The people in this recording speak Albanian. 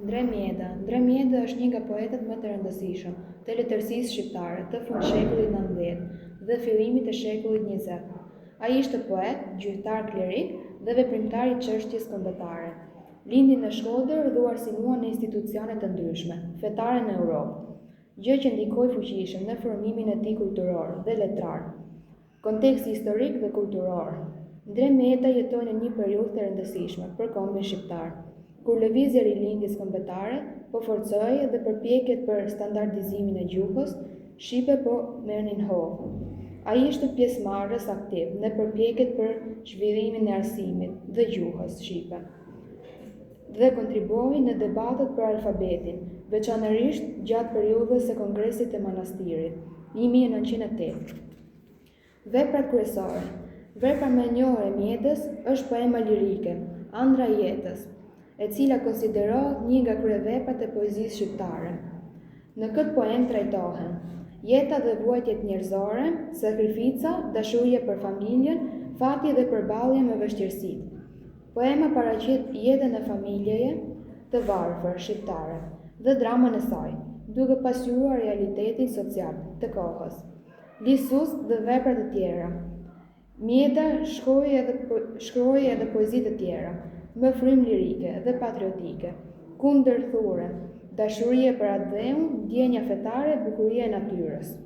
Ndremjeda është një nga poetët më të rëndësishëm të letërsisë shqiptare të fund shekullit XIX dhe fillimit të shekullit XX. Ai ishte poet, gjyqtar klerik dhe veprimtar I çështjes kombëtare. Lindi në Shkodër dhe u arsimua në institucione të ndryshme, fetare në Europë, gjë që ndikoi fuqishëm në formimin e tij kulturor dhe letrar. Konteksti historik dhe kulturor. Ndremjeda jetoi në një periudhë të rëndësishme për kombin shqiptar, kur lëvizja e rilindjes kombëtare po forcoi dhe përpjekjet për standardizimin e gjuhës shqipe po merrnin hovë. Ai ishte pjesëmarrës aktiv në përpjekjet për zhvillimin e arsimit dhe gjuhës shqipe dhe kontribuoi në debatet për alfabetin, veçanërisht gjatë periudhës së Kongresit të Manastirit, 1908. Veprat kryesore. Vepra më e njohur e Mjedës është poema lirike, Ëndra e jetës, e cila konsiderohet një nga kryeveprat e poezisë shqiptare. Në këtë poem trajtohen jeta dhe vuajtjet njerëzore, sakrifica, dashuria për familjen, fati dhe përballja me vështirësitë. Poema paraqit jetën e familjeje të varfër shqiptare dhe dramën e saj, duke pasqyruar realitetin social të kohës. Lisus dhe vepra të tjera. Mjeda shkroi edhe poezi të tjera, me frymë lirike dhe patriotike, kundër thurën, dashuria për atë dheun, ndjenja fetare, bukuria e natyrës.